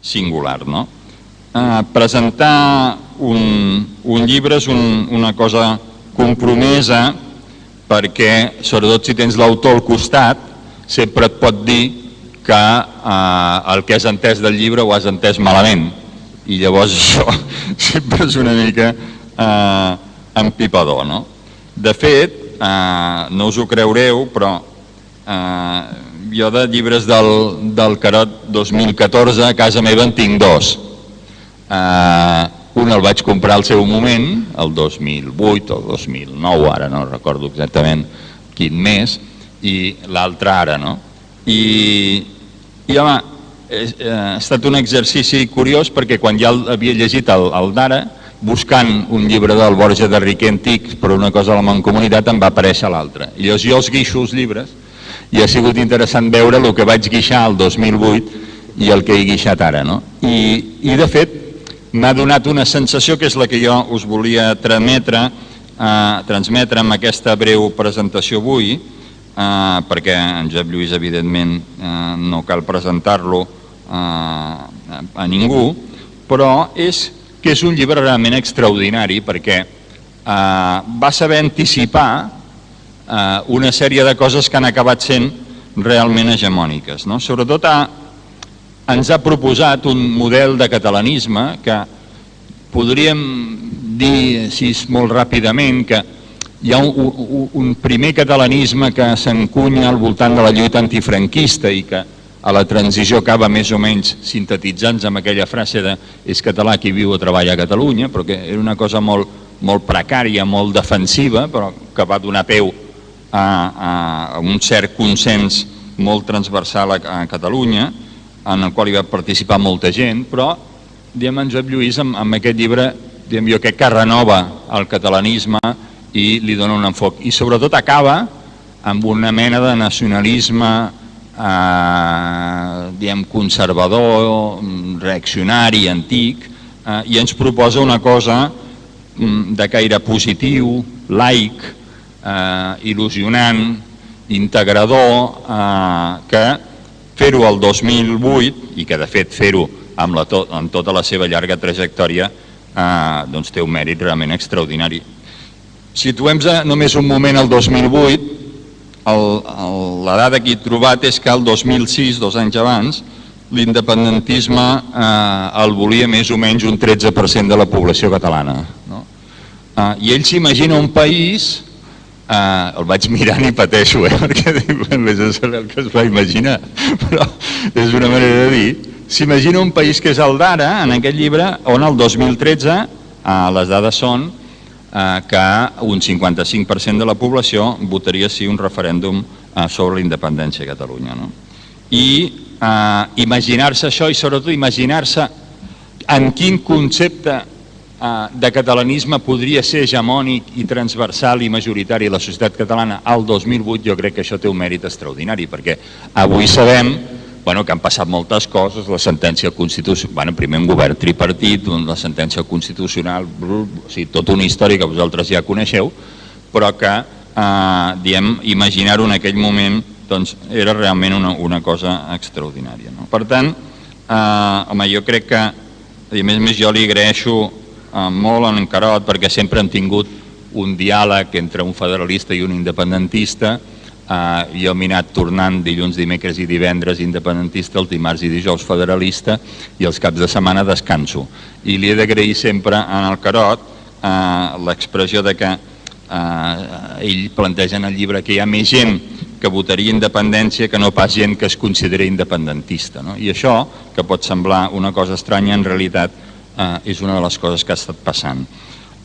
singular, no? Presentar un llibre és una cosa compromesa perquè, sobretot si tens l'autor al costat, sempre et pot dir que el que has entès del llibre ho has entès malament i llavors això sempre és una mica empipador, no? De fet, no us ho creureu, però jo de llibres del Carot 2014 a casa meva en tinc dos. Un el vaig comprar al seu moment, el 2008 o el 2009, ara no recordo exactament quin mes, i l'altre ara, no? I home, ha estat un exercici curiós perquè quan ja havia llegit el d'ara, buscant un llibre del Borja de Riquer antic per una cosa a la Mancomunitat em va aparèixer l'altre. I llavors jo els guixo els llibres i ha sigut interessant veure el que vaig guixar el 2008 i el que he guixat ara, no? I de fet m'ha donat una sensació que és la que jo us volia transmetre amb aquesta breu presentació avui, perquè en Josep Lluís evidentment no cal presentar-lo a ningú, però és que és un llibre realment extraordinari perquè va saber anticipar una sèrie de coses que han acabat sent realment hegemòniques, no? Sobretot ens ha proposat un model de catalanisme que podríem dir així molt ràpidament que hi ha un primer catalanisme que s'encunya al voltant de la lluita antifranquista i que a la transició acaba més o menys sintetitzant-se amb aquella frase de és català qui viu o treballa a Catalunya, però que era una cosa molt precària, molt defensiva, però que va donar peu a un cert consens molt transversal a Catalunya, en el qual hi va participar molta gent, però en Josep Lluís amb aquest llibre jo crec que renova el catalanisme i li dona un enfoc. I sobretot acaba amb una mena de nacionalisme conservador, reaccionari, antic, i ens proposa una cosa de caire positiu, laic, il·lusionant, integrador, que fer-ho el 2008 i que de fet fer-ho amb tota la seva llarga trajectòria doncs té un mèrit realment extraordinari. Situem només un moment al 2008, la dada que he trobat és que el 2006, 2 anys abans, l'independentisme el volia més o menys un 13% de la població catalana. I ell s'imagina un país, el vaig mirant i pateixo, perquè vés a saber el que es va imaginar, però és una manera de dir, s'imagina un país que és el d'ara, en aquest llibre, on el 2013 les dades són que un 55% de la població votaria sí un referèndum sobre la independència a Catalunya. I imaginar-se això i sobretot imaginar-se en quin concepte de catalanisme podria ser hegemònic i transversal i majoritari a la societat catalana al 2008, jo crec que això té un mèrit extraordinari, perquè avui sabem que han passat moltes coses, la sentència constitucional, primer un govern tripartit, la sentència constitucional, tota una història que vosaltres ja coneixeu, però que imaginar-ho en aquell moment era realment una cosa extraordinària. Per tant, jo crec que, a més jo li agraeixo molt a en Carot perquè sempre han tingut un diàleg entre un federalista i un independentista. Jo m'he anat tornant dilluns, dimecres i divendres independentista, els dimarts i dijous federalista i els caps de setmana descanso. I li he d'agrair sempre al Carot l'expressió de que ell planteja en el llibre que hi ha més gent que votaria independència que no pas gent que es considera independentista. I això, que pot semblar una cosa estranya, en realitat és una de les coses que ha estat passant.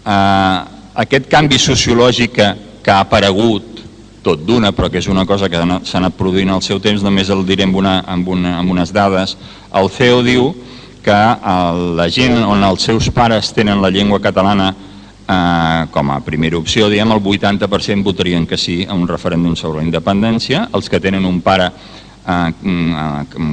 Aquest canvi sociològic que ha aparegut tot d'una, però que és una cosa que s'ha anat produint al seu temps, només el diré amb unes dades. El CEO diu que la gent on els seus pares tenen la llengua catalana com a primera opció, el 80% votarien que sí a un referèndum sobre la independència. Els que tenen un pare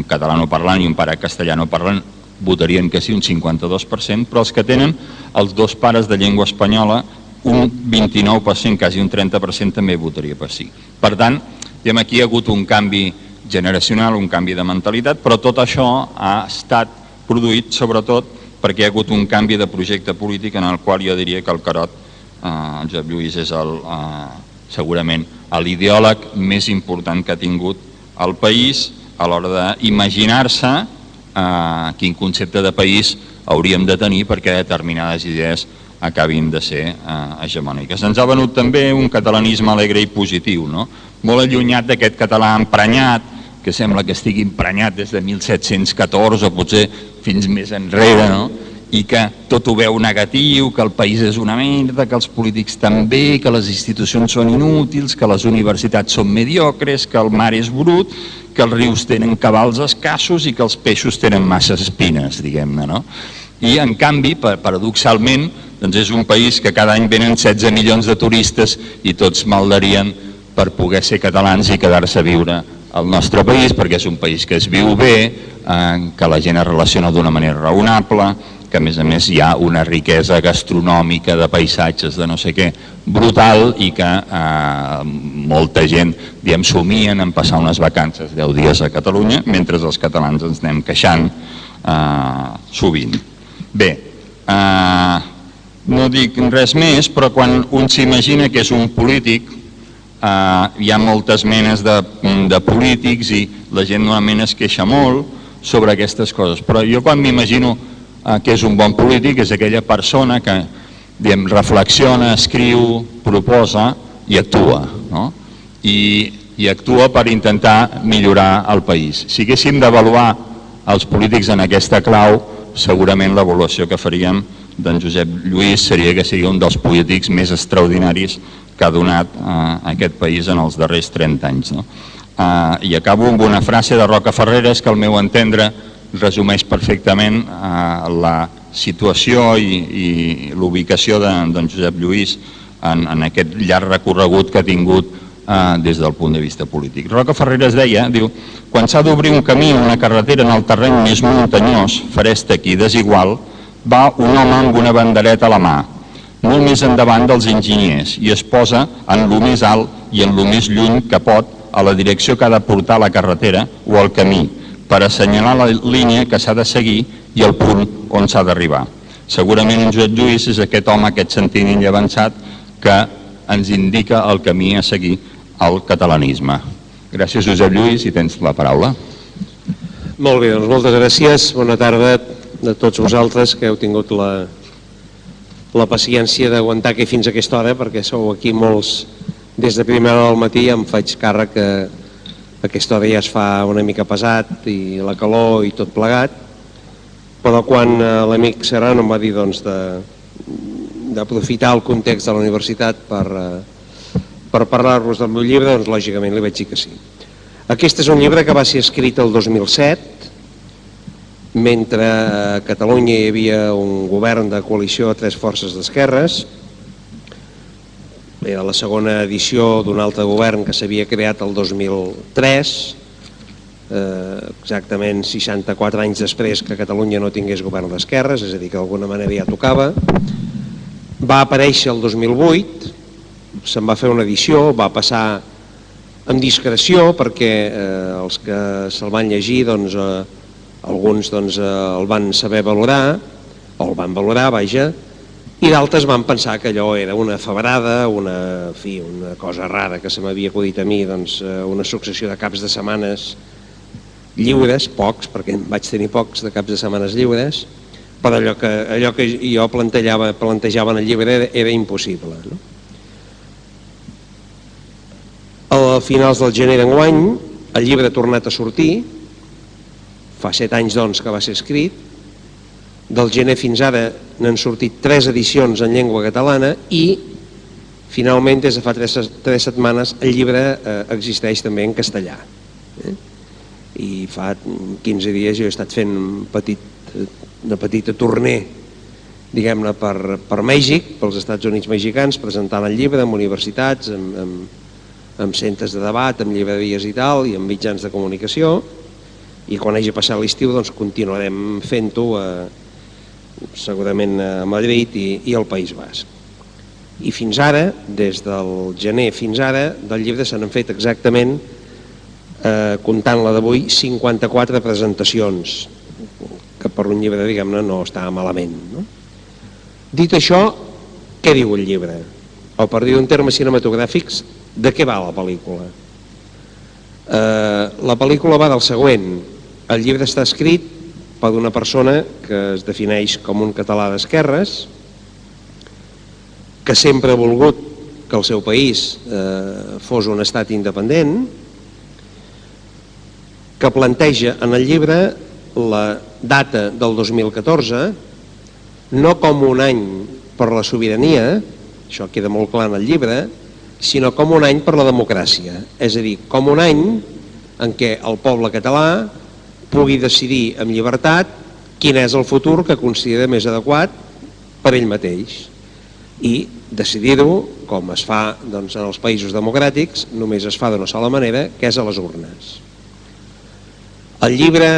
catalanoparlant i un pare castellanoparlant votarien que sí, un 52%, però els que tenen els dos pares de llengua espanyola, un 29%, quasi un 30% també votaria per sí. Per tant, aquí hi ha hagut un canvi generacional, un canvi de mentalitat, però tot això ha estat produït sobretot perquè hi ha hagut un canvi de projecte polític en el qual jo diria que el Carod, Josep Lluís, és segurament l'ideòleg més important que ha tingut el país a l'hora d'imaginar-se quin concepte de país hauríem de tenir perquè determinades idees acabin de ser hegemòniques. Ens ha venut també un catalanisme alegre i positiu, molt allunyat d'aquest català emprenyat, que sembla que estigui emprenyat des de 1714 o potser fins més enrere, i que tot ho veu negatiu, que el país és una merda, que els polítics també, que les institucions són inútils, que les universitats són mediocres, que el mar és brut, que els rius tenen cabals escassos i que els peixos tenen massa espines, diguem-ne, I, en canvi, paradoxalment, és un país que cada any venen 16 milions de turistes i tots maldarien per poder ser catalans i quedar-se a viure al nostre país, perquè és un país que es viu bé, que la gent es relaciona d'una manera raonable, que a més hi ha una riquesa gastronòmica de paisatges de no sé què brutal i que molta gent somien en passar unes vacances 10 dies a Catalunya, mentre els catalans ens anem queixant sovint. Bé, no dic res més, però quan un s'imagina que és un polític, hi ha moltes menes de polítics i la gent normalment es queixa molt sobre aquestes coses, però jo quan m'imagino que és un bon polític és aquella persona que reflexiona, escriu, proposa i actua, i actua per intentar millorar el país. Si haguéssim d'avaluar els polítics en aquesta clau, segurament l'avaluació que faríem d'en Josep Lluís seria que sigui un dels polítics més extraordinaris que ha donat aquest país en els darrers 30 anys. I acabo amb una frase de Roca Ferreres que al meu entendre resumeix perfectament la situació i l'ubicació d'en Josep Lluís en aquest llarg recorregut que ha tingut des del punt de vista polític. Roca Ferreres deia, diu, quan s'ha d'obrir un camí o una carretera en el terreny més muntanyós, ferèstec i desigual, va un home amb una bandereta a la mà, molt més endavant dels enginyers, i es posa en lo més alt i en lo més lluny que pot a la direcció que ha de portar la carretera o el camí, per assenyalar la línia que s'ha de seguir i el punt on s'ha d'arribar. Segurament en Josep Lluís és aquest home, aquest sentinell avançat, que ens indica el camí a seguir al catalanisme. Gràcies, Josep Lluís, i tens la paraula. Molt bé, doncs moltes gràcies. Bona tarda a tots vosaltres que heu tingut la paciència d'aguantar aquí fins a aquesta hora, perquè sou aquí molts des de primera hora del matí. Em faig càrrec que aquesta hora ja es fa una mica pesat i la calor i tot plegat, però quan l'amic Serrano em va dir d'aprofitar el context de la universitat per parlar-vos del meu llibre, doncs lògicament li vaig dir que sí. Aquest és un llibre que va ser escrit el 2007, mentre a Catalunya hi havia un govern de coalició de 3 forces d'esquerres. Era la segona edició d'un altre govern que s'havia creat el 2003, exactament 64 anys després que Catalunya no tingués govern d'esquerres, és a dir, que d'alguna manera ja tocava. Va aparèixer el 2008, se'n va fer una edició, va passar amb discreció perquè els que se'l van llegir, alguns el van saber valorar, o el van valorar, vaja, i d'altres van pensar que allò era una febrada, una cosa rara que se m'havia acudit a mi, una successió de caps de setmanes lliures, pocs, perquè en vaig tenir pocs de caps de setmanes lliures, però allò que jo plantejava en el llibre era impossible. A finals del gener d'enguany, el llibre ha tornat a sortir, fa 7 anys doncs que va ser escrit, del gener fins ara n'han sortit 3 edicions en llengua catalana i finalment des de fa 3 setmanes el llibre existeix també en castellà. I fa 15 dies jo he estat fent una petita tournée, diguem-ne, per Mèxic, pels Estats Units mexicans, presentant el llibre en universitats, en centres de debat, en llibreries i tal, i en mitjans de comunicació, i quan hagi passat l'estiu doncs continuarem fent-ho segurament a Madrid i al País Basc. I fins ara, des del gener fins ara, del llibre se n'han fet exactament, comptant la d'avui, 54 presentacions, que per un llibre, diguem-ne, no està malament, no? Dit això, què diu el llibre? O per dir en termes cinematogràfics, de què va la pel·lícula? La pel·lícula va del següent. El llibre està escrit per una persona que es defineix com un català d'esquerres, que sempre ha volgut que el seu país fos un estat independent, que planteja en el llibre la data del 2014 no com un any per la sobirania, això queda molt clar en el llibre, sinó com un any per la democràcia, és a dir, com un any en què el poble català pugui decidir amb llibertat quin és el futur que considera més adequat per ell mateix. I decidir-ho, com es fa en els països democràtics, només es fa d'una sola manera, que és a les urnes. El llibre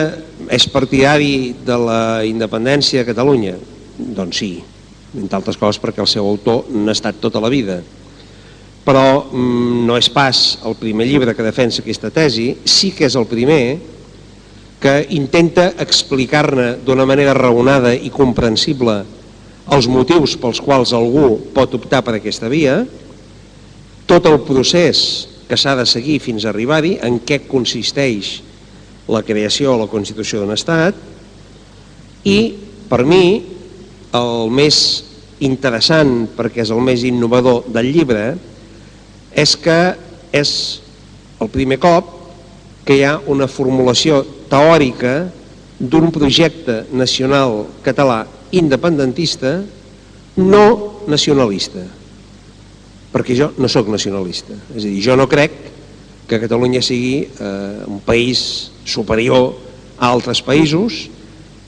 és partidari de la independència a Catalunya? Doncs sí, entre altres coses perquè el seu autor n'ha estat tota la vida. Però no és pas el primer llibre que defensa aquesta tesi, sí que és el primer que intenta explicar-ne d'una manera raonada i comprensible els motius pels quals algú pot optar per aquesta via, tot el procés que s'ha de seguir fins a arribar-hi, en què consisteix la creació o la constitució d'un estat, i per mi el més interessant, perquè és el més innovador del llibre, és que és el primer cop que hi ha una formulació teòrica d'un projecte nacional català independentista no nacionalista, perquè jo no sóc nacionalista, és a dir, jo no crec que Catalunya sigui un país superior a altres països,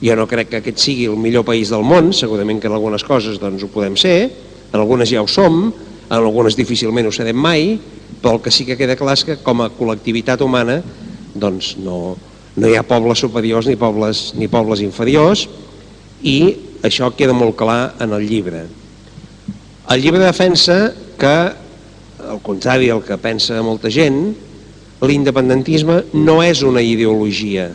jo no crec que aquest sigui el millor país del món, segurament que en algunes coses doncs ho podem ser, en algunes ja ho som, en algunes difícilment ho serem mai, però el que sí que queda clar és que com a col·lectivitat humana doncs no hi ha pobles superiors ni pobles inferiors, i això queda molt clar en el llibre. El llibre defensa que, al contrari del que pensa molta gent, l'independentisme no és una ideologia.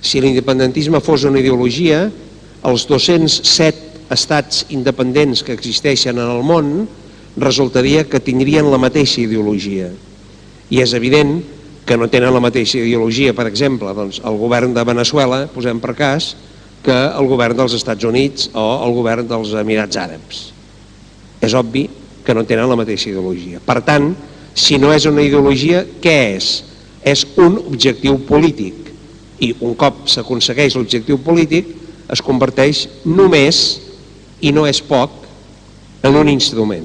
Si l'independentisme fos una ideologia, els 207 estats independents que existeixen en el món resultaria que tindrien la mateixa ideologia. I és evident que no tenen la mateixa ideologia, per exemple, doncs, el govern de Veneçuela, posem per cas, que el govern dels Estats Units o el govern dels Emirats Àrabs. És obvi que no tenen la mateixa ideologia. Per tant, si no és una ideologia, què és? És un objectiu polític. I un cop s'aconsegueix l'objectiu polític, es converteix només, i no és poc, en un instrument.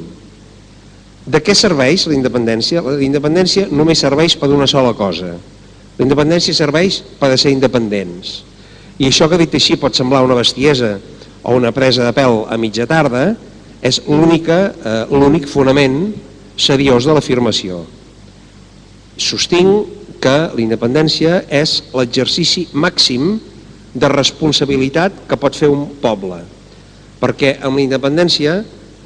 De què serveix la independència? La independència només serveix per una sola cosa. La independència serveix per ser independents. I això que dit així pot semblar una bestiesa o una presa de pèl a mitja tarda, és l'únic fonament seriós de l'afirmació. Sostinc que la independència és l'exercici màxim de responsabilitat que pot fer un poble, perquè amb la independència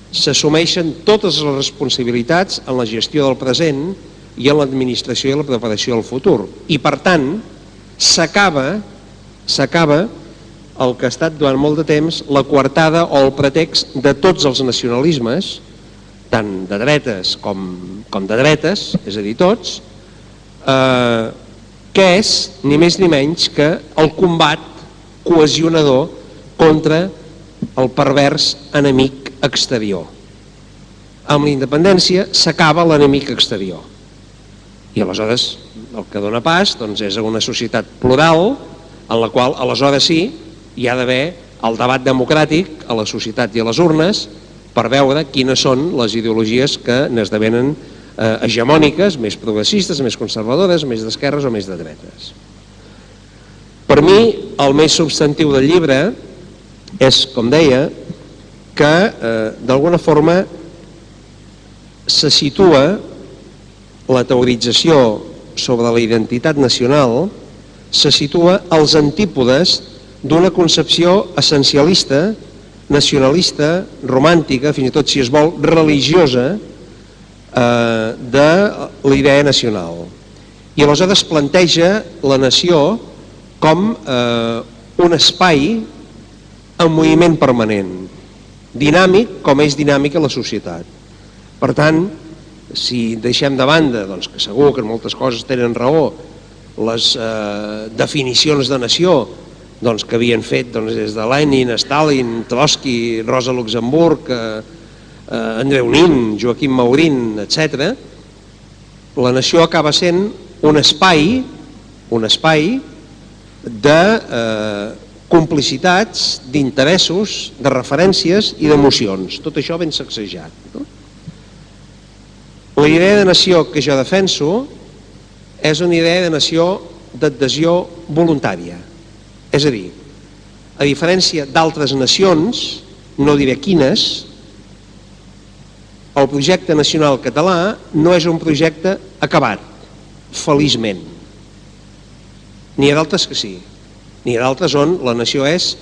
s'assumeixen totes les responsabilitats en la gestió del present i en l'administració i la preparació del futur. I per tant, s'acaba el que ha estat durant molt de temps la coartada o el pretext de tots els nacionalismes, tant de dretes com de dretes, és a dir, tots, que és ni més ni menys que el combat cohesionador contra el pervers enemic exterior. Amb la independència s'acaba l'enemic exterior. I aleshores el que dona pas és a una societat plural en la qual aleshores sí hi ha d'haver el debat democràtic a la societat i a les urnes per veure quines són les ideologies que n'esdevenen hegemòniques, més progressistes, més conservadores, més d'esquerres o més de dretes. Per mi, el més substantiu del llibre és, com deia, que d'alguna forma se situa la teorització sobre la identitat nacional, se situa als antípodes d'una concepció essencialista, nacionalista, romàntica, fins i tot si es vol religiosa, de la idea nacional. I aleshores planteja la nació com un espai en moviment permanent, dinàmic com és dinàmica la societat. Per tant, si deixem de banda, doncs, que segur que en moltes coses tenen raó, les definicions de nació doncs, que havien fet doncs, des de Lenin, Stalin, Trotsky, Rosa Luxemburg, Andreu Nin, Joaquim Maurín, etc., la nació acaba sent un espai de complicitats, d'interessos, de referències i d'emocions. Tot això ben sacsejat. No? La idea de nació que jo defenso és una idea de nació d'adhesió voluntària. És a dir, a diferència d'altres nacions, no diré quines, el projecte nacional català no és un projecte acabat, feliçment. N'hi ha d'altres que sí. N'hi ha d'altres on la nació és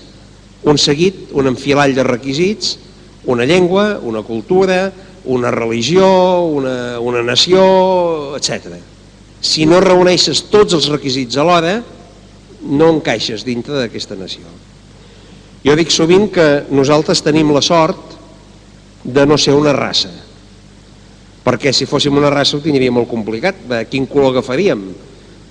un seguit, un enfilall de requisits, una llengua, una cultura, una religió, una nació, etc. Si no reuneixes tots els requisits alhora, no encaixes dintre d'aquesta nació. Jo dic sovint que nosaltres tenim la sort de no ser una raça, perquè si fóssim una raça ho tindria molt complicat. Quin color agafaríem?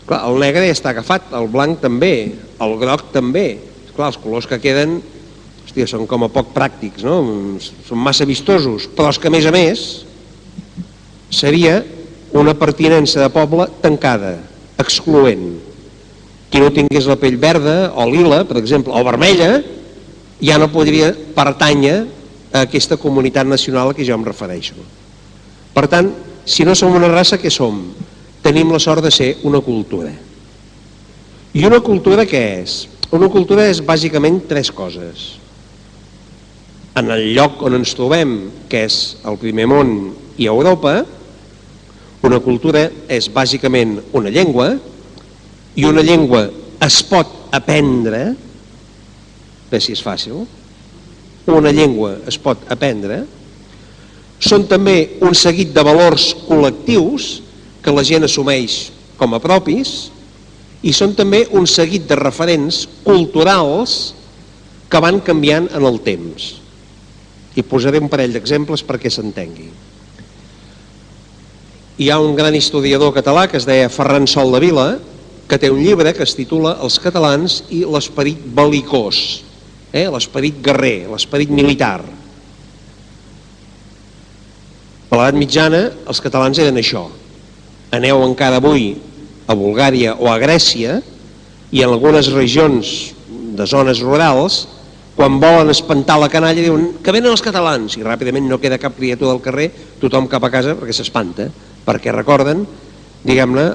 Clar, el negre ja està agafat, el blanc també, el groc també. Clar, els colors que queden, hòstia, són com a poc pràctics, no? Són massa vistosos, però és que a més seria una pertinença de poble tancada, excloent. Qui no tingués la pell verda o lila, per exemple, o vermella, ja no podria pertànyer a aquesta comunitat nacional a què jo em refereixo. Per tant, si no som una raça, què som? Tenim la sort de ser una cultura. I una cultura què és? Una cultura és bàsicament tres coses. En el lloc on ens trobem, que és el primer món i Europa, una cultura és bàsicament una llengua, i una llengua es pot aprendre, bé si és fàcil, una llengua es pot aprendre, són també un seguit de valors col·lectius que la gent assumeix com a propis i són també un seguit de referents culturals que van canviant en el temps. I posaré un parell d'exemples perquè s'entengui. Hi ha un gran historiador català que es deia Ferran Soldevila, que té un llibre que es titula Els catalans i l'esperit bel·licós, l'esperit guerrer, l'esperit militar. A l'edat mitjana els catalans eren això. Aneu encara avui a Bulgària o a Grècia i en algunes regions de zones rurals, quan volen espantar la canalla diuen que venen els catalans i ràpidament no queda cap criatura del carrer, tothom cap a casa perquè s'espanta, perquè recorden, diguem-ne,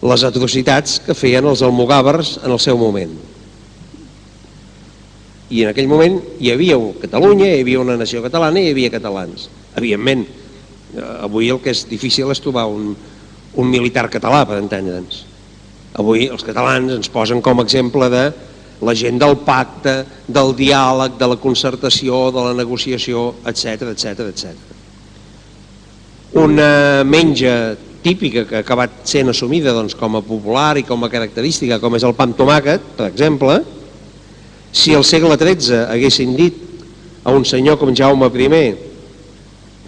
les atrocitats que feien els almogàvers en el seu moment. I en aquell moment hi havia Catalunya, hi havia una nació catalana i hi havia catalans. Evidentment, avui el que és difícil és trobar un militar català, per entendre'ns. Avui els catalans ens posen com a exemple de la gent del pacte, del diàleg, de la concertació, de la negociació, etc. Una menja típica que ha acabat sent assumida com a popular i com a característica, com és el pa amb tomàquet, per exemple, si al segle XIII haguessin dit a un senyor com Jaume I,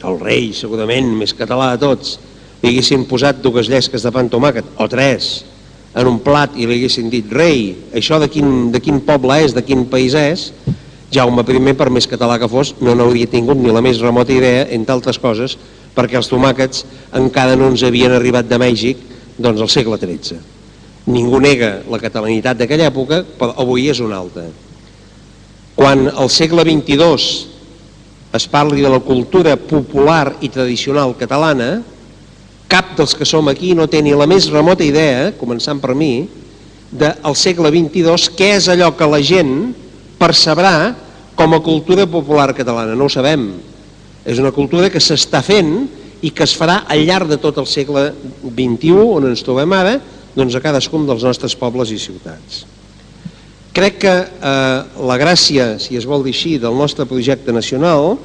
el rei segurament més català de tots, li haguessin posat 2 llesques de pa amb tomàquet, o 3, en un plat i li haguessin dit rei, això de quin poble és, de quin país és, Jaume I, per més català que fos, no n'hauria tingut ni la més remota idea, entre altres coses, perquè els tomàquets encara no ens havien arribat de Mèxic doncs al segle XIII. Ningú nega la catalanitat d'aquella època, però avui és una altra. Quan al segle XXII es parli de la cultura popular i tradicional catalana, cap dels que som aquí no té ni la més remota idea, començant per mi, del segle XXII què és allò que la gent percebrà com a cultura popular catalana. No ho sabem. És una cultura que s'està fent i que es farà al llarg de tot el segle XXI, on ens trobem ara, doncs a cadascun dels nostres pobles i ciutats. Crec que la gràcia, si es vol dir així, del nostre projecte nacional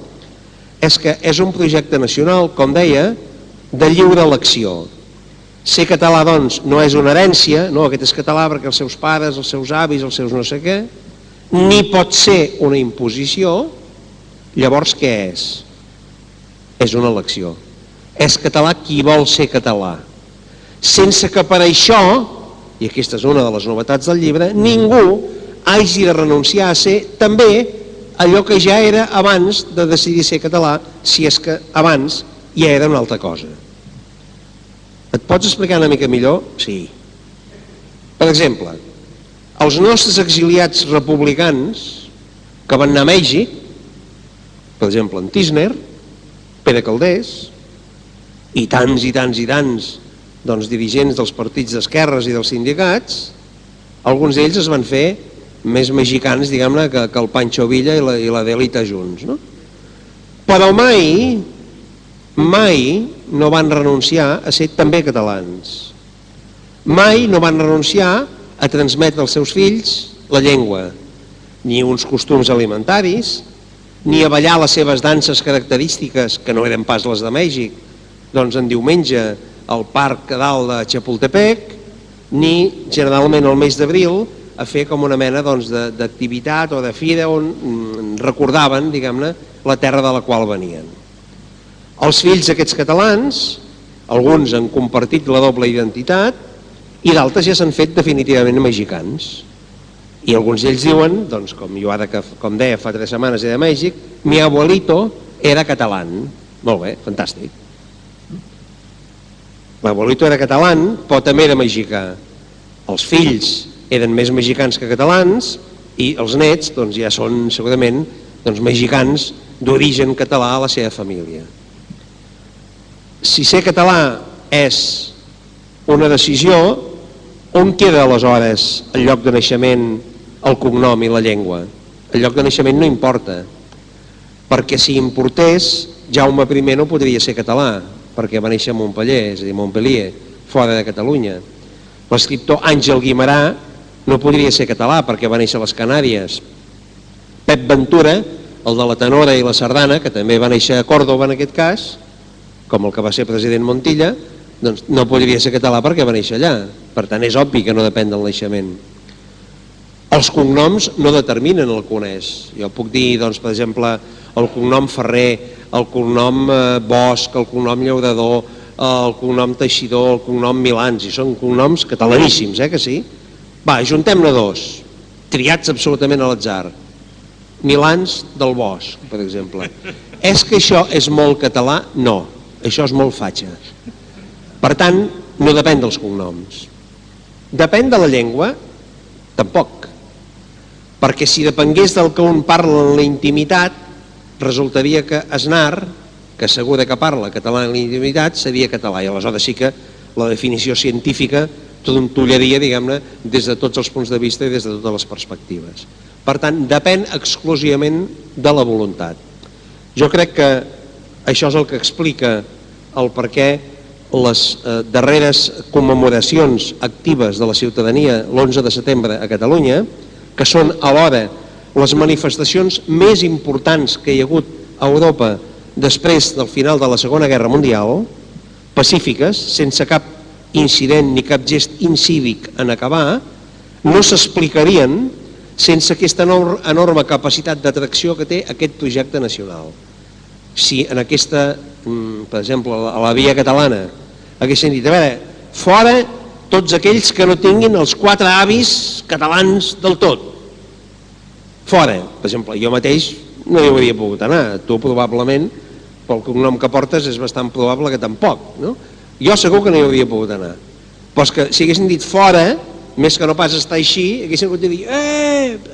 és que és un projecte nacional, com deia, de lliure elecció. Ser català, doncs, no és una herència, no, aquest és català perquè els seus pares, els seus avis, els seus no sé què, ni pot ser una imposició, llavors què és? És una elecció. És català qui vol ser català. Sense que per això, i aquesta és una de les novetats del llibre, ningú hagi de renunciar a ser també allò que ja era abans de decidir ser català, si és que abans ja era una altra cosa. Et pots explicar una mica millor? Sí. Per exemple, els nostres exiliats republicans que van anar a Mèxic, per exemple en Tisner, Pere Calders i tants dirigents dels partits d'esquerres i dels sindicats, alguns d'ells es van fer més mexicans, diguem-ne, que el Pancho Villa i la Delita junts, no? Però mai no van renunciar a ser també catalans. Mai no van renunciar a transmetre als seus fills la llengua, ni uns costums alimentaris, ni a ballar les seves danses característiques, que no eren pas les de Mèxic, doncs en diumenge al parc a dalt de Chapultepec, ni generalment al mes d'abril a fer com una mena d'activitat o de fira on recordaven, diguem-ne, la terra de la qual venien. Els fills d'aquests catalans, alguns han compartit la doble identitat i d'altres ja s'han fet definitivament mexicans. I alguns d'ells diuen, doncs, com jo ara, com deia, fa 3 setmanes de Mèxic, mi abuelito era català. Molt bé, fantàstic. L'abuelito era català, però també era mexicà. Els fills eren més mexicans que catalans i els nets doncs, ja són segurament mexicans d'origen català a la seva família. Si ser català és una decisió, on queda aleshores el lloc de naixement, el cognom i la llengua? El lloc de naixement no importa, perquè si importés, Jaume I no podria ser català, perquè va néixer a Montpellier, és a dir, Montpellier, fora de Catalunya. L'escriptor Àngel Guimerà no podria ser català perquè va néixer a les Canàries. Pep Ventura, el de la tenora i la sardana, que també va néixer a Còrdova en aquest cas, com el que va ser president Montilla, doncs no podria ser català perquè va néixer allà. Per tant, és obvi que no depèn del naixement. Els cognoms no determinen el que un és. Jo puc dir, doncs, per exemple, el cognom Ferrer, el cognom Bosch, el cognom Llaurador, el cognom Teixidor, el cognom Milans, i són cognoms catalaníssims, que sí? Va, ajuntem-ne 2, triats absolutament a l'atzar. Milans del Bosch, per exemple. És que això és molt català? No, això és molt fatxa. Per tant, no depèn dels cognoms. Depèn de la llengua? Tampoc. Perquè si depengués del que un parla en la intimitat, resultaria que Aznar, que assegura que parla català en la intimitat, seria català. I aleshores sí que la definició científica trontollaria, diguem-ne, des de tots els punts de vista i des de totes les perspectives. Per tant, depèn exclusivament de la voluntat. Jo crec que això és el que explica el per què les darreres commemoracions actives de la ciutadania l'11 de setembre a Catalunya, que són alhora les manifestacions més importants que hi ha hagut a Europa després del final de la Segona Guerra Mundial, pacífiques, sense cap incident ni cap gest incívic en acabar, no s'explicarien sense aquesta enorme capacitat d'atracció que té aquest projecte nacional. Si en aquesta, per exemple, a la Via Catalana, haguessin dit, a veure, fora tots aquells que no tinguin els 4 avis catalans del tot. Fora, per exemple, jo mateix no hi hauria pogut anar, tu probablement, pel cognom que portes és bastant probable que tampoc, no? Jo segur que no hi hauria pogut anar. Però és que si haguessin dit fora, més que no pas estar així, haguessin hagut de dir,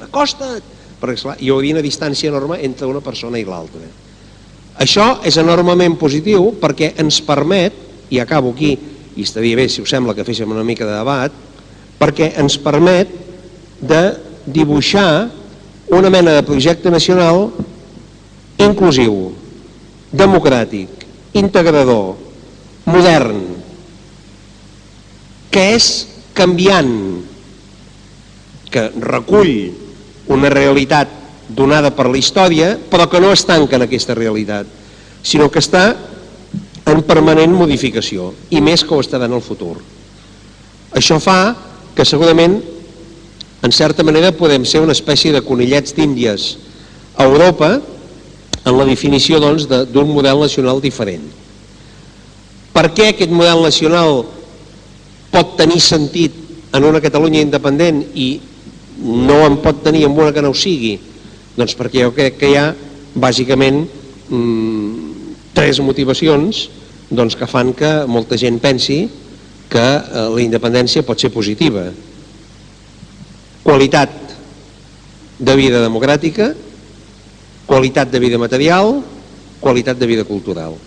acosta't, perquè esclar, hi hauria una distància enorme entre una persona i l'altra. Això és enormement positiu perquè ens permet, i acabo aquí, i estaria bé si us sembla que féssim una mica de debat, perquè ens permet de dibuixar una mena de projecte nacional inclusiu, democràtic, integrador, modern, que és canviant, que recull una realitat donada per la història, però que no es tanca en aquesta realitat, sinó que està en permanent modificació, i més que ho estarà en el futur. Això fa que segurament en certa manera podem ser una espècie de conillets d'Índies a Europa en la definició d'un model nacional diferent. Per què aquest model nacional pot tenir sentit en una Catalunya independent i no en pot tenir en una que no ho sigui? Doncs perquè jo crec que hi ha bàsicament tres motivacions que fan que molta gent pensi que la independència pot ser positiva. Qualitat de vida democràtica, qualitat de vida material, qualitat de vida cultural.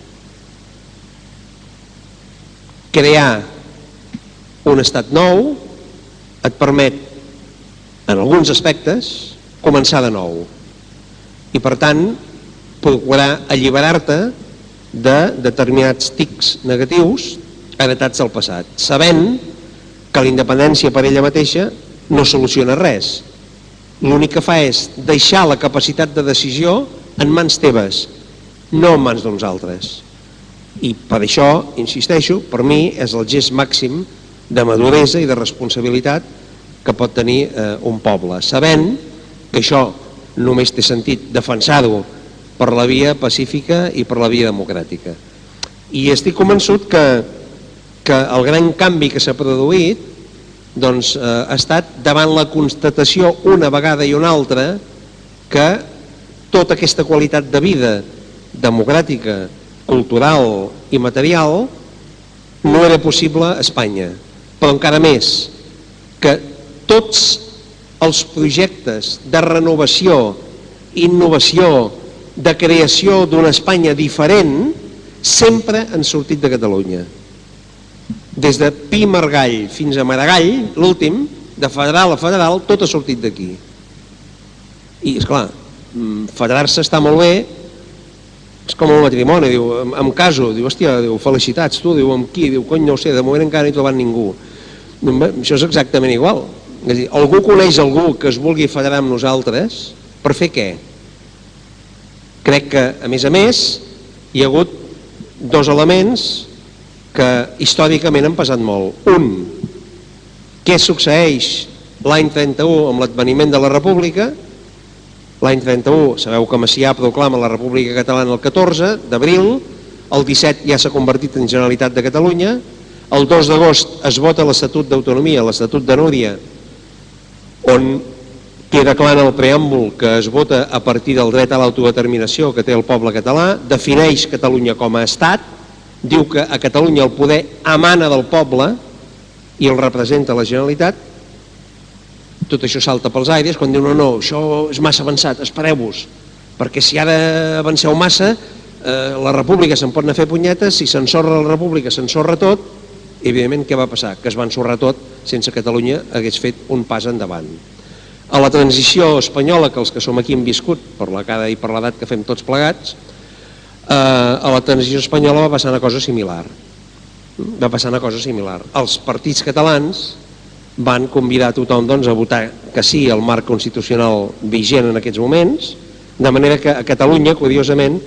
Crear un estat nou et permet, en alguns aspectes, començar de nou. I per tant, procurar alliberar-te de determinats tics negatius heretats del passat, sabent que la independència per ella mateixa no soluciona res. L'únic que fa és deixar la capacitat de decisió en mans teves, no en mans d'uns altres. I per això, insisteixo, per mi és el gest màxim de maduresa i de responsabilitat que pot tenir un poble, sabent que això només té sentit defensar-ho per la via pacífica i per la via democràtica. I estic convençut que el gran canvi que s'ha produït ha estat davant la constatació una vegada i una altra que tota aquesta qualitat de vida democràtica, cultural i material no era possible a Espanya, però encara més que tots els projectes de renovació, innovació, de creació d'una Espanya diferent sempre han sortit de Catalunya. Des de Pi i Margall fins a Maragall, l'últim, de federal a federal, tot ha sortit d'aquí. I, esclar, federar-se està molt bé, és com el matrimoni, diu, em caso, diu, hòstia, diu, felicitats, tu, diu, amb qui? Diu, cony, no ho sé, de moment encara no he trobat ningú. Això és exactament igual. És a dir, algú coneix algú que es vulgui federar amb nosaltres, per fer què? Crec que, a més, hi ha hagut dos elements que històricament han pesat molt. Un, què succeeix l'any 31 amb l'adveniment de la República? L'any 31, sabeu que Macià proclama la República Catalana el 14 d'abril, el 17 ja s'ha convertit en Generalitat de Catalunya, el 2 d'agost es vota l'Estatut d'Autonomia, l'Estatut de Núria, on queda clar en el preàmbul que es vota a partir del dret a l'autodeterminació que té el poble català, defineix Catalunya com a estat, diu que a Catalunya el poder emana del poble i el representa la Generalitat. Tot això salta pels aires quan diu no, això és massa avançat, espereu-vos, perquè si ara avanceu massa la república se'n pot anar a fer punyetes, si s'ensorra la república s'ensorra tot, i evidentment què va passar? Que es va ensorrar tot sense que Catalunya hagués fet un pas endavant. A la transició espanyola, que els que som aquí hem viscut per la cara i per l'edat que fem tots plegats, a la transició espanyola va passar una cosa similar. Els partits catalans van convidar a tothom a votar que sí al marc constitucional vigent en aquests moments, de manera que a Catalunya, curiosament,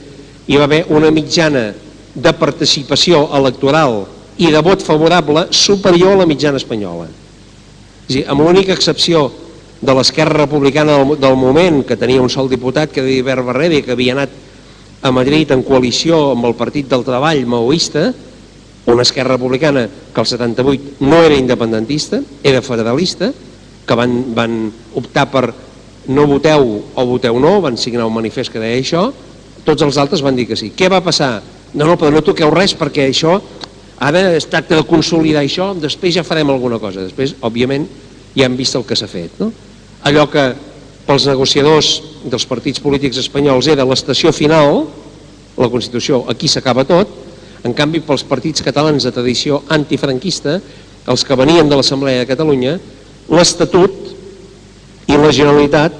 hi va haver una mitjana de participació electoral i de vot favorable superior a la mitjana espanyola. És a dir, amb l'única excepció de l'Esquerra Republicana del moment, que tenia un sol diputat, que era Ibert Barrera, que havia anat a Madrid en coalició amb el Partit del Treball maoista, una Esquerra Republicana que el 78 no era independentista, era federalista, que van optar per no voteu o voteu no, van signar un manifest que deia això, tots els altres van dir que sí. Què va passar? No, però no toqueu res perquè això, ara es tracta de consolidar això, després ja farem alguna cosa. Després, òbviament, ja hem vist el que s'ha fet. Allò que pels negociadors dels partits polítics espanyols era l'estació final, la Constitució, aquí s'acaba tot, en canvi pels partits catalans de tradició antifranquista, els que venien de l'Assemblea de Catalunya, l'Estatut i la Generalitat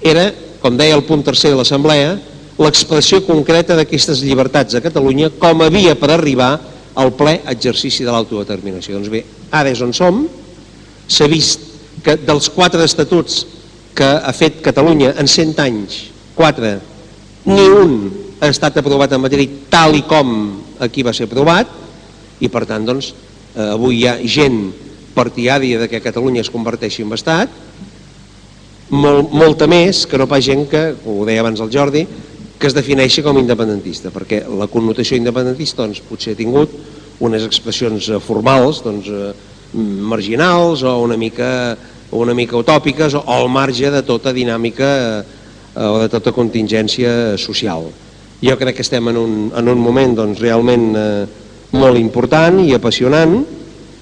era, com deia el punt tercer de l'Assemblea, l'expressió concreta d'aquestes llibertats a Catalunya com a via per arribar al ple exercici de l'autodeterminació. Doncs bé, ara és on som, s'ha vist que dels 4 estatuts que ha fet Catalunya en 100 anys, 4, ni un ha estat aprovat a Madrid tal i com aquí va ser aprovat, i per tant avui hi ha gent partidària de que Catalunya es converteixi en estat, molta més que no pas gent que, ho deia abans el Jordi, que es defineixi com independentista, perquè la connotació independentista doncs, potser ha tingut unes expressions formals marginals o una mica utòpiques o al marge de tota dinàmica o de tota contingència social. Jo crec que estem en un moment doncs, realment molt important i apassionant,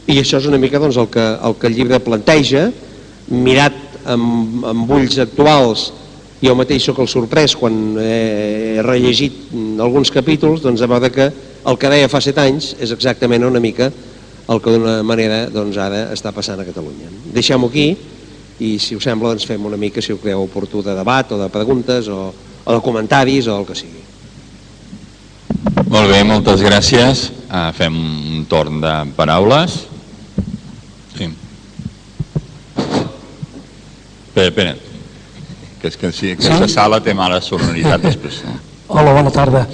i això és una mica doncs, el que el llibre planteja, mirat amb ulls actuals. Jo mateix sóc el sorprès quan he rellegit alguns capítols, doncs, a veure que el que deia fa 7 anys és exactament una mica el que d'una manera doncs, ara està passant a Catalunya. Deixem-ho aquí i, si us sembla, doncs, fem una mica, si ho creu oportú, de debat o de preguntes o de comentaris o el que sigui. Molt bé, moltes gràcies. Fem un torn de paraules. Sí. Espera. Que és que sí, aquesta sala té mala sonoritat després. Hola, bona tarda.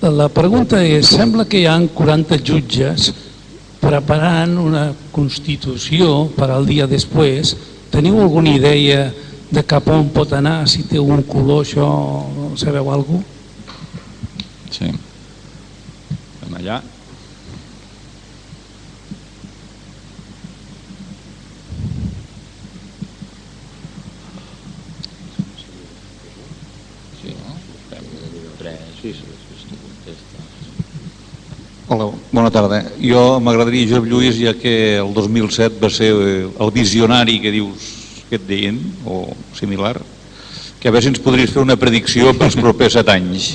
La pregunta és, sembla que hi ha 40 jutges preparant una Constitució per al dia després. Teniu alguna idea de cap on pot anar, si té un color això, sabeu alguna cosa? Sí. Anem allà. Hola, bona tarda. Jo m'agradaria Josep Lluís, ja que el 2007 va ser el visionari que dius que et deien, o similar, que a veure si ens podries fer una predicció pels propers 7 anys.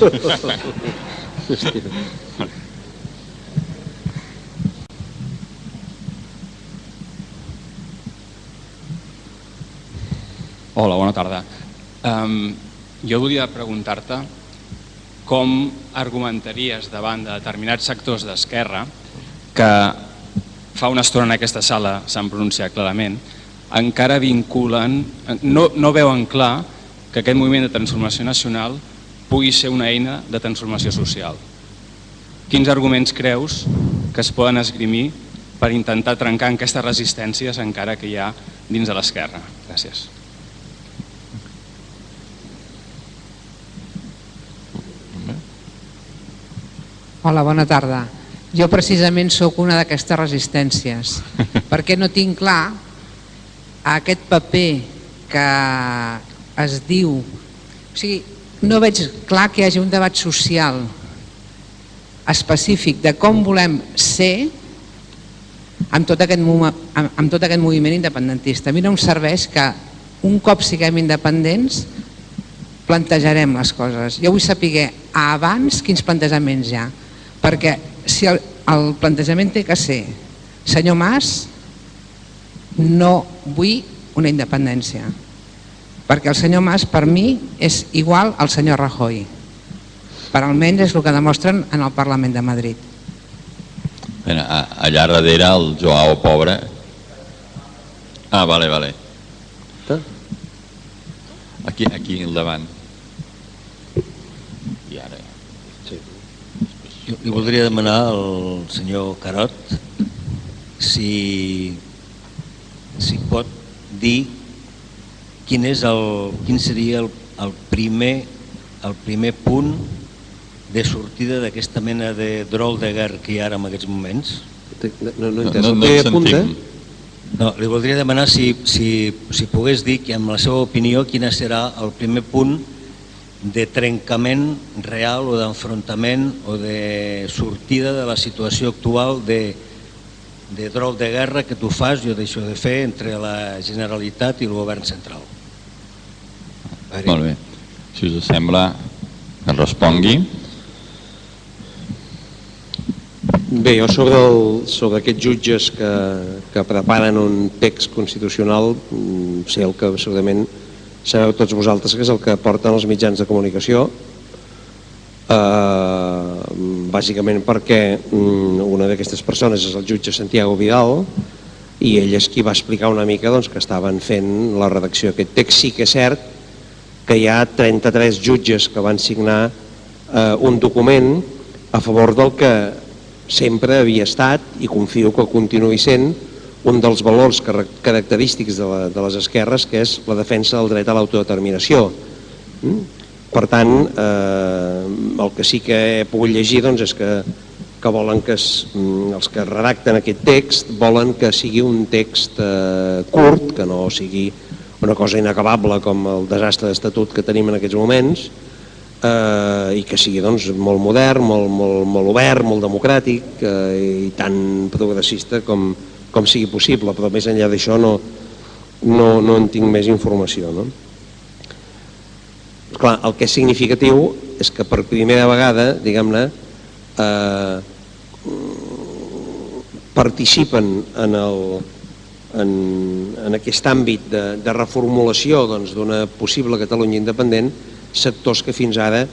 Hola, bona tarda. Jo volia preguntar-te com argumentaries davant de determinats sectors d'esquerra que fa una estona en aquesta sala s'han pronunciat clarament, encara vinculen, no veuen clar que aquest moviment de transformació nacional pugui ser una eina de transformació social. Quins arguments creus que es poden esgrimir per intentar trencar aquestes resistències encara que hi ha dins de l'esquerra? Gràcies. Hola, bona tarda. Jo precisament sóc una d'aquestes resistències, perquè no tinc clar aquest paper que es diu... O sigui, no veig clar que hi hagi un debat social específic de com volem ser amb tot aquest moviment independentista. A mi no em serveix que un cop siguem independents plantejarem les coses. Jo vull saber abans quins plantejaments hi ha, perquè si el plantejament té que ser senyor Mas, no vull una independència, perquè el senyor Mas per mi és igual al senyor Rajoy, per almenys és el que demostren en el Parlament de Madrid. Allà darrere el Joao Pobre. Vale. Aquí al davant. I ara... Jo li voldria demanar al senyor Carot si pot dir quin seria el primer punt de sortida d'aquesta mena de drol de guerra que hi ha ara en aquests moments. No et sentim. No, li voldria demanar si pogués dir que amb la seva opinió quin serà el primer punt de trencament real o d'enfrontament o de sortida de la situació actual de drol de guerra que tu fas, jo deixo de fer, entre la Generalitat i el govern central. Molt bé. Si us sembla que respongui. Bé, jo sobre aquests jutges que preparen un text constitucional sé el que segurament sabeu tots vosaltres, que és el que porten els mitjans de comunicació, bàsicament perquè una d'aquestes persones és el jutge Santiago Vidal i ell és qui va explicar una mica doncs, que estaven fent la redacció d'aquest text. Sí que és cert que hi ha 33 jutges que van signar un document a favor del que sempre havia estat, i confio que continuï sent, un dels valors característics de les esquerres, que és la defensa del dret a l'autodeterminació. Per tant, el que sí que he pogut llegir és que volen que els que redacten aquest text volen que sigui un text curt, que no sigui una cosa inacabable com el desastre d'estatut que tenim en aquests moments, i que sigui molt modern, molt obert, molt democràtic i tan progressista com sigui possible, però més enllà d'això no en tinc més informació. Clar, el que és significatiu és que per primera vegada, diguem-ne, participen en aquest àmbit de reformulació d'una possible Catalunya independent sectors que fins ara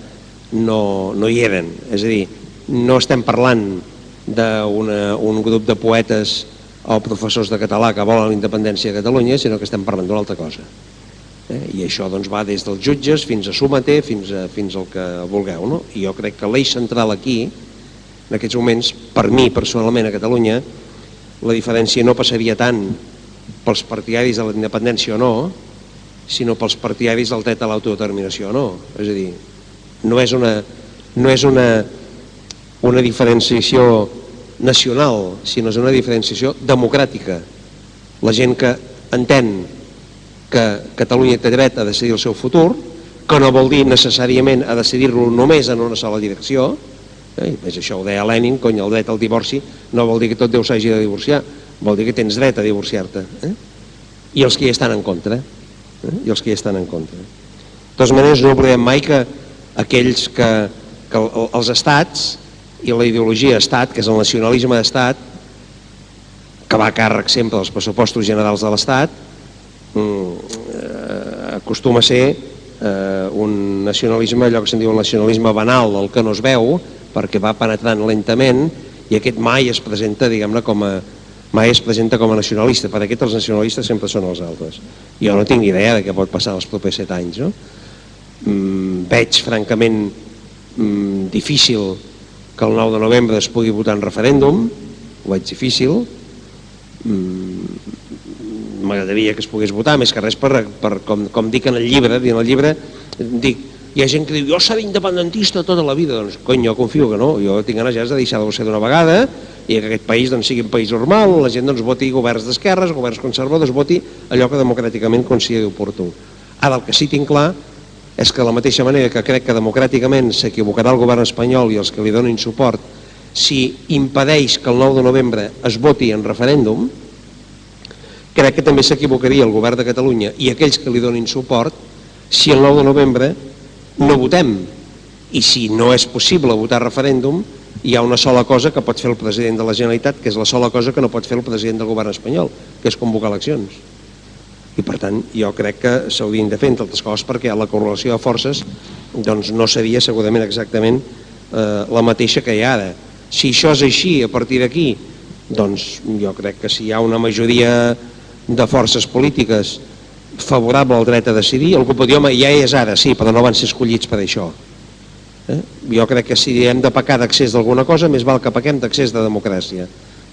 no hi eren. És a dir, no estem parlant d'un grup de poetes o professors de català que volen la independència de Catalunya, sinó que estem parlant d'una altra cosa. I això va des dels jutges fins a Sumater, fins al que vulgueu. I jo crec que l'eix central aquí, en aquests moments, per mi personalment a Catalunya, la diferència no passaria tant pels partidaris de la independència o no, sinó pels partidaris del dret a l'autodeterminació o no. És a dir, no és una diferenciació nacional, sinó és una diferenciació democràtica. La gent que entén que Catalunya té dret a decidir el seu futur, que no vol dir necessàriament a decidir-lo només en una sola direcció, això ho deia Lenin, el dret al divorci no vol dir que tot Déu s'hagi de divorciar, vol dir que tens dret a divorciar-te. I els que hi estan en contra. De totes maneres, no oblidem mai que aquells que els estats i la ideologia estat, que és el nacionalisme d'estat, que va a càrrec sempre dels pressupostos generals de l'estat, acostuma a ser un nacionalisme, allò que se'n diu el nacionalisme banal, el que no es veu, perquè va penetrant lentament, i aquest mai es presenta, diguem-ne, com a nacionalista. Per aquest els nacionalistes sempre són els altres. Jo no tinc idea de què pot passar els propers 7 anys. Veig francament difícil que el 9 de novembre es pugui votar en referèndum, ho veig difícil. M'agradaria que es pogués votar, més que res com dic en el llibre, dic, hi ha gent que diu, jo seré independentista tota la vida. Doncs, cony, jo confio que no, jo tinc ganes ja de deixar de ser d'una vegada i que aquest país sigui un país normal, la gent voti governs d'esquerres, governs conservadors, voti allò que democràticament consideri oportú. Ara, el que sí tinc clar és que de la mateixa manera que crec que democràticament s'equivocarà el govern espanyol i els que li donin suport si impedeix que el 9 de novembre es voti en referèndum, crec que també s'equivocaria el govern de Catalunya i aquells que li donin suport si el 9 de novembre no votem. I si no és possible votar referèndum, hi ha una sola cosa que pot fer el president de la Generalitat, que és la sola cosa que no pot fer el president del govern espanyol, que és convocar eleccions. I per tant, jo crec que s'haurien de fer, entre altres coses, perquè la correlació de forces no seria segurament exactament la mateixa que hi ha ara. Si això és així, a partir d'aquí, doncs jo crec que si hi ha una majoria de forces polítiques favorable al dret a decidir, algú pot dir, home, ja és ara, sí, però no van ser escollits per això. Jo crec que si hem de pecar d'accés d'alguna cosa, més val que pequem d'accés de democràcia.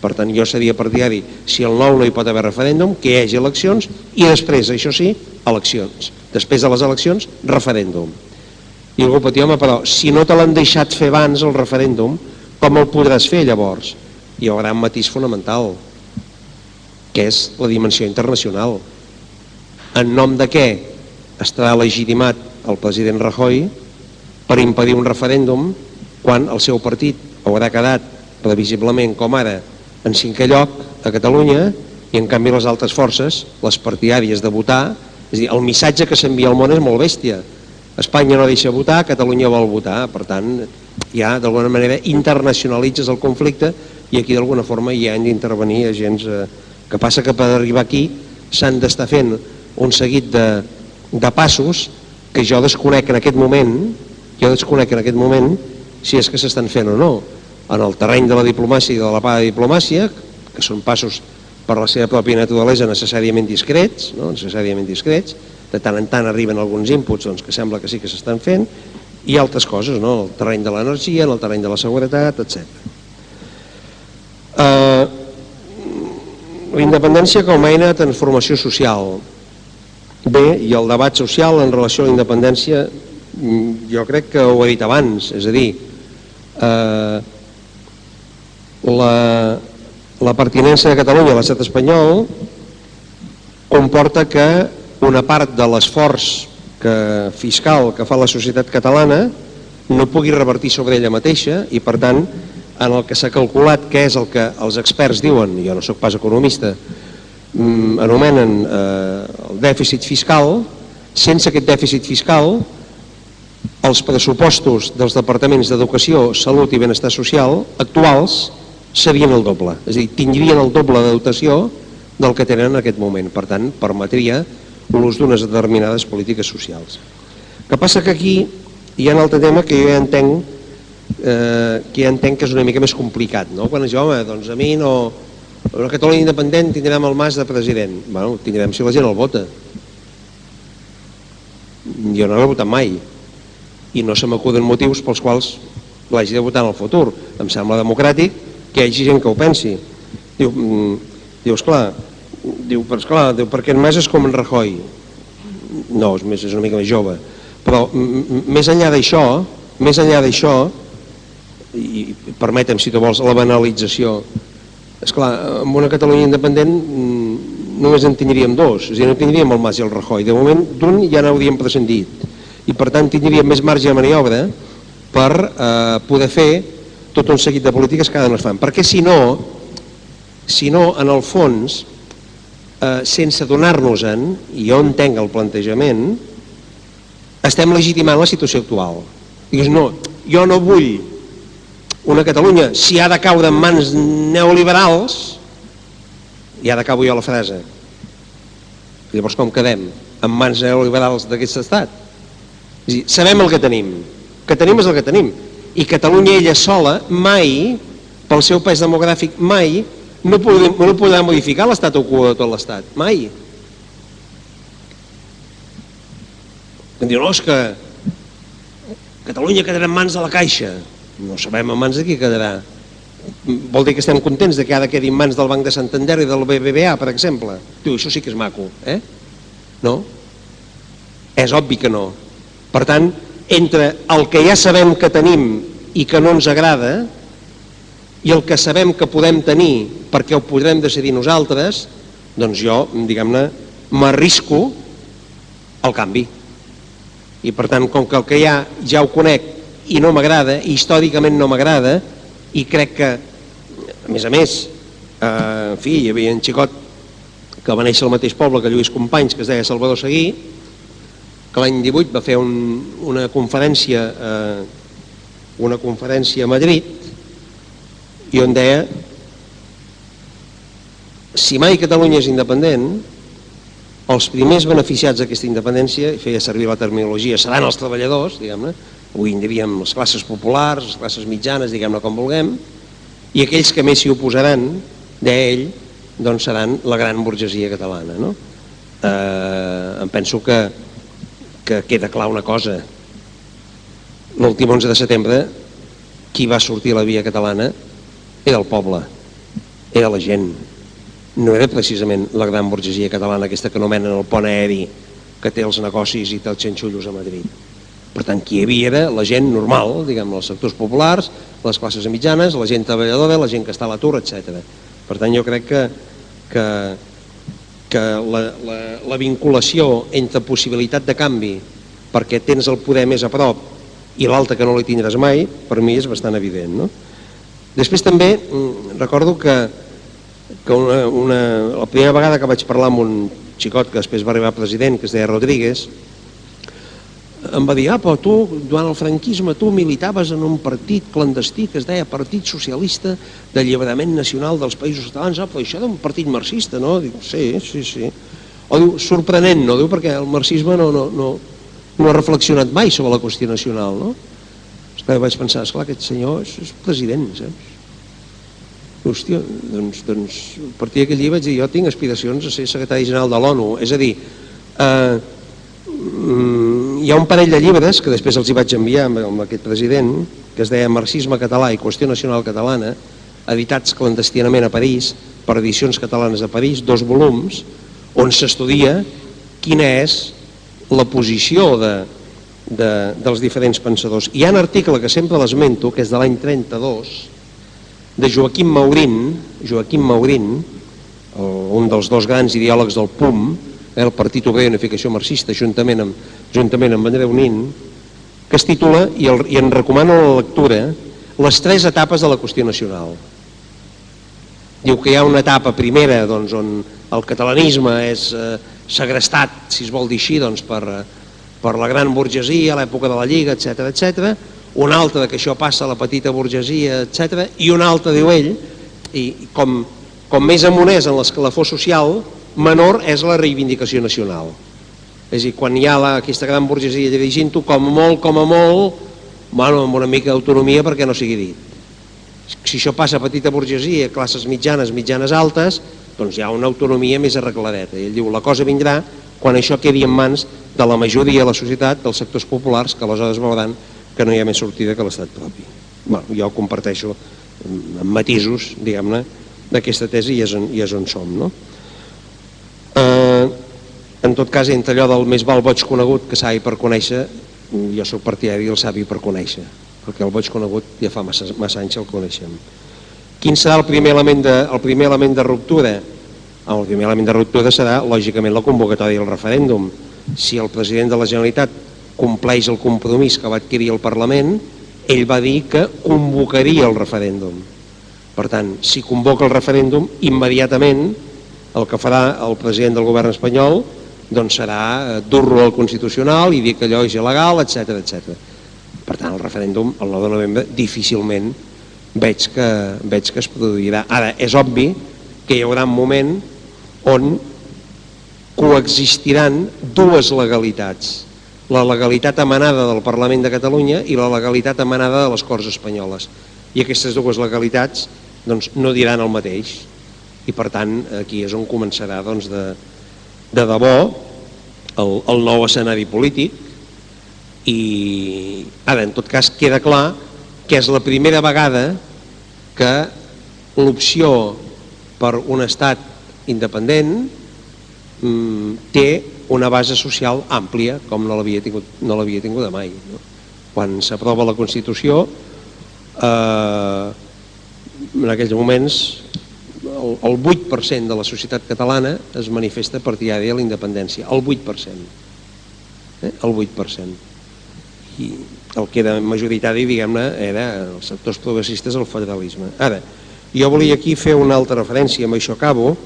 Per tant, jo seria partidari, si el 9 no hi pot haver referèndum, que hi hagi eleccions i després, això sí, eleccions. Després de les eleccions, referèndum. I algú pot dir, home, però si no te l'han deixat fer abans el referèndum, com el podràs fer llavors? Hi haurà un matís fonamental, que és la dimensió internacional. En nom de què estarà legitimat el president Rajoy per impedir un referèndum quan el seu partit haurà quedat previsiblement com ara en 5è lloc a Catalunya i en canvi les altres forces, les partidàries de votar, és a dir, el missatge que s'envia al món és molt bèstia. Espanya no deixa votar, Catalunya vol votar, per tant ja d'alguna manera internacionalitzes el conflicte i aquí d'alguna forma hi han d'intervenir agents. Que passa que per arribar aquí s'han d'estar fent un seguit de passos que jo desconec en aquest moment si és que s'estan fent o no. En el terreny de la diplomàcia i de la paradiplomàcia, que són passos per la seva pròpia naturalesa necessàriament discrets, de tant en tant arriben alguns inputs que sembla que sí que s'estan fent, i altres coses, en el terreny de l'energia, en el terreny de la seguretat, etc. La independència com a eina de transformació social. Bé, i el debat social en relació a la independència, jo crec que ho he dit abans, és a dir, la pertinença de Catalunya a l'estat espanyol comporta que una part de l'esforç fiscal que fa la societat catalana no pugui revertir sobre ella mateixa i, per tant, en el que s'ha calculat, que és el que els experts diuen, jo no sóc pas economista, anomenen el dèficit fiscal, sense aquest dèficit fiscal els pressupostos dels departaments d'Educació, Salut i Benestar Social actuals serien el doble, és a dir, tindrien el doble de dotació del que tenen en aquest moment. Per tant, permetria l'ús d'unes determinades polítiques socials. El que passa que aquí hi ha un altre tema que jo ja entenc que és una mica més complicat, no? Quan es diu, home, doncs a mi no... A Catalunya independent tindrem el Mas de president. Bueno, tindrem si la gent el vota. Jo no l'he votat mai i no se m'acuden motius pels quals l'hagi de votar en el futur. Em sembla democràtic que hi hagi gent que ho pensi. Diu, esclar, perquè en Mas és com en Rajoy. No, és una mica més jove. Però més enllà d'això, i permetem, si tu vols, la banalització, esclar, amb una Catalunya independent només en tindríem dos, és a dir, no tindríem el Mas i el Rajoy. De moment, d'un ja n'hauríem prescindit. I per tant tindríem més marge de maniobra per poder fer tot un seguit de polítiques que ara no es fan. Perquè si no, en el fons, sense donar-nos-en, i jo entenc el plantejament, estem legitimant la situació actual. Digues, no, jo no vull una Catalunya, si ha de caure en mans neoliberals, i ara acabo jo la frase. Llavors com quedem? En mans neoliberals d'aquest estat? És a dir, sabem el que tenim és el que tenim, i Catalunya ella sola mai, pel seu pes demogràfic, mai no podrà modificar l'estatu quo de tot l'estat, mai. Em diuen, és que Catalunya quedarà en mans de la Caixa. No sabem en mans de qui quedarà. Vol dir que estem contents de que ara quedi en mans del Banc de Santander i del BBVA, per exemple. Diu, això sí que és maco, No? És obvi que no. Per tant, entre el que ja sabem que tenim i que no ens agrada i el que sabem que podem tenir perquè ho podrem decidir nosaltres, doncs jo, diguem-ne, m'arrisco al canvi. I per tant, com que el que hi ha ja ho conec i no m'agrada, i històricament no m'agrada, i crec que, a més, en fi, hi havia un xicot que va néixer al mateix poble que Lluís Companys, que es deia Salvador Seguí, que l'any 18 va fer una conferència a Madrid, i on deia, si mai Catalunya és independent, els primers beneficiats d'aquesta independència, i feia servir la terminologia, seran els treballadors, diguem-ne, avui en diríem les classes populars, les classes mitjanes, diguem-ne com vulguem, i aquells que més s'hi oposaran, deia ell, doncs seran la gran burgesia catalana. No? Em penso que queda clar una cosa. L'últim 11 de setembre, qui va sortir a la via catalana era el poble, era la gent. No era precisament la gran burgesia catalana, aquesta que anomenen el pont aeri, que té els negocis i té els xanxullos a Madrid. Per tant, qui hi havia era la gent normal, diguem, els sectors populars, les classes mitjanes, la gent treballadora, la gent que està a l'atur, etc. Per tant, jo crec que la vinculació entre possibilitat de canvi perquè tens el poder més a prop i l'altre que no li tindràs mai, per mi és bastant evident. No? Després també recordo que la primera vegada que vaig parlar amb un xicot que després va arribar president, que es deia Rodríguez, em va dir, però tu, durant el franquisme, tu militaves en un partit clandestí que es deia Partit Socialista d'Alliberament Nacional dels Països Catalans, però això era un partit marxista, no? Dic, sí. O diu, sorprenent, no? Diu, perquè el marxisme no ha reflexionat mai sobre la qüestió nacional, no? Esclar, vaig pensar, esclar, aquest senyor és president, saps? Hòstia, doncs a partir d'aquell dia vaig dir, jo tinc aspiracions a ser secretari general de l'ONU, és a dir, hi ha un parell de llibres que després els hi vaig enviar amb aquest president, que es deia Marxisme català i Qüestió nacional catalana, editats clandestinament a París, per Edicions Catalanes de París, 2 volums, on s'estudia quina és la posició dels diferents pensadors. Hi ha un article que sempre l'esmento, que és de l'any 32, de Joaquim Maurín, un dels 2 grans ideòlegs del PUM, el Partit Obrer d'Unificació Marxista, juntament amb Andreu Nin, que es titula, i en recomano la lectura, Les 3 etapes de la qüestió nacional. Diu que hi ha una etapa primera on el catalanisme és segrestat, si es vol dir així, per la gran burgesia, a l'època de la Lliga, etc. Una altra que això passa a la petita burgesia, etc. I una altra, diu ell, i com més amunt és en l'escalafó social, menor és la reivindicació nacional. És a dir, quan hi ha aquesta gran burgesia dirigint-ho, com a molt, amb una mica d'autonomia perquè no sigui dit. Si això passa a petita burgesia, classes mitjanes altes, doncs hi ha una autonomia més arregladeta. I ell diu, la cosa vindrà quan això quedi en mans de la majoria de la societat, dels sectors populars, que aleshores veuran que no hi ha més sortida que l'estat propi. Jo ho comparteixo amb matisos, diguem-ne, d'aquesta tesi i és on som. En tot cas, entre allò del més val boig conegut que savi per conèixer, jo soc partidari del savi per conèixer, perquè el boig conegut ja fa massa anys el coneixem. Quin serà el primer element de ruptura? El primer element de ruptura serà, lògicament, la convocatòria del referèndum. Si el president de la Generalitat compleix el compromís que va adquirir el Parlament, ell va dir que convocaria el referèndum. Per tant, si convoca el referèndum, immediatament el que farà el president del govern espanyol doncs serà dur-lo al Constitucional i dir que allò és il·legal, etc. Per tant, el referèndum el 9 de novembre difícilment veig que es produirà. Ara, és obvi que hi haurà un moment on coexistiran 2 legalitats, la legalitat emanada del Parlament de Catalunya i la legalitat emanada de les Corts Espanyoles. I aquestes 2 legalitats no diran el mateix. I per tant, aquí és on començarà de debò el nou escenari polític. I ara, en tot cas, queda clar que és la primera vegada que l'opció per un estat independent té una base social àmplia, com no l'havia tingut mai. Quan s'aprova la Constitució, en aquells moments el 8% de la societat catalana es manifesta partidària de la independència, el 8%. El 8%. I el que era majoritari, diguem-ne, era els sectors progressistes, el federalisme. Ara, jo volia aquí fer una altra referència, amb això acabo,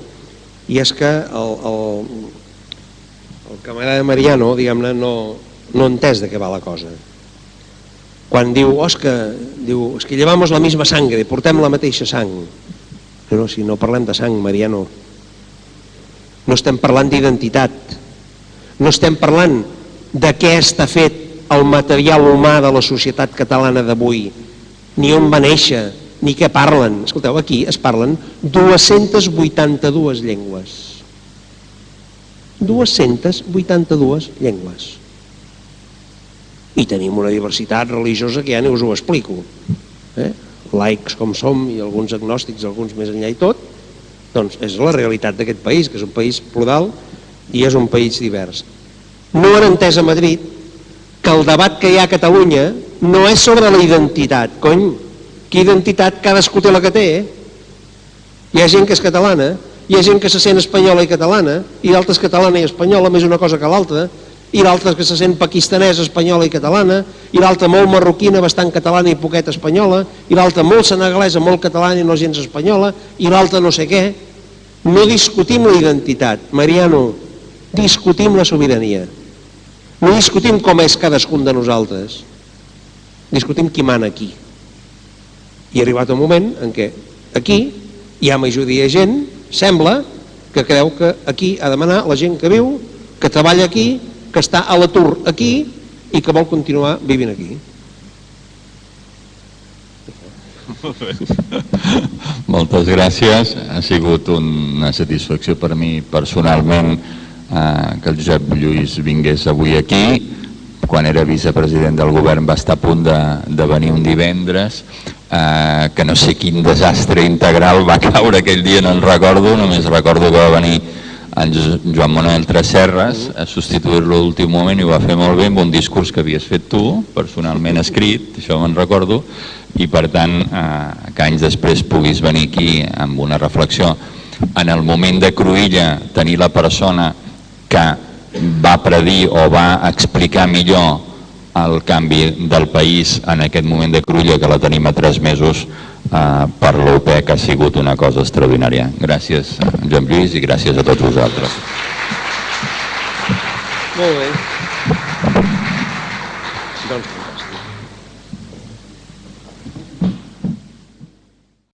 i és que el camarada Mariano, diguem-ne, no ha entès de què va la cosa. Quan diu, és que llevamos la misma sangre, portem la mateixa sang. No, si no parlem de sang, Mariano. No estem parlant d'identitat. No estem parlant de què està fet el material humà de la societat catalana d'avui, ni on va néixer, ni què parlen. Escolteu, aquí es parlen 282 llengües. 282 llengües. I tenim una diversitat religiosa que ja ni us ho explico. Laics com som i alguns agnòstics, alguns més enllà i tot, doncs és la realitat d'aquest país, que és un país plural i és un país divers. No han entès a Madrid que el debat que hi ha a Catalunya no és sobre la identitat, cony, que identitat cadascú té la que té, Hi ha gent que és catalana, hi ha gent que se sent espanyola i catalana, i d'altres catalana i espanyola, més una cosa que l'altra, i d'altres que se sent pakistanesa, espanyola i catalana, i l'altra molt marroquina, bastant catalana i poqueta espanyola, i l'altra molt senegalesa, molt catalana i no gens espanyola, i l'altra no sé què. No discutim la identitat, Mariano, discutim la sobirania. No discutim com és cadascun de nosaltres, discutim qui mana aquí. I ha arribat un moment en què aquí hi ha majoria de gent, sembla, que creu que aquí ha de manar la gent que viu, que treballa aquí, que està a l'atur aquí i que vol continuar vivint aquí. Moltes gràcies. Ha sigut una satisfacció per mi personalment que el Josep Lluís vingués avui aquí. Quan era vicepresident del govern va estar a punt de venir un divendres. que no sé quin desastre integral va caure aquell dia, no en recordo, només recordo que va venir en Joan Manuel Tresserras a substituir-lo a l'últim moment i ho va fer molt bé amb un discurs que havies fet tu, personalment escrit, això me'n recordo, i per tant que anys després puguis venir aquí amb una reflexió. En el moment de Cruïlla tenir la persona que va predir o va explicar millor el canvi del país en aquest moment de Cruïlla, que la tenim a 3 mesos per l'OPEC, ha sigut una cosa extraordinària. Gràcies, Joan Lluís, i gràcies a tots vosaltres. Molt bé. Doncs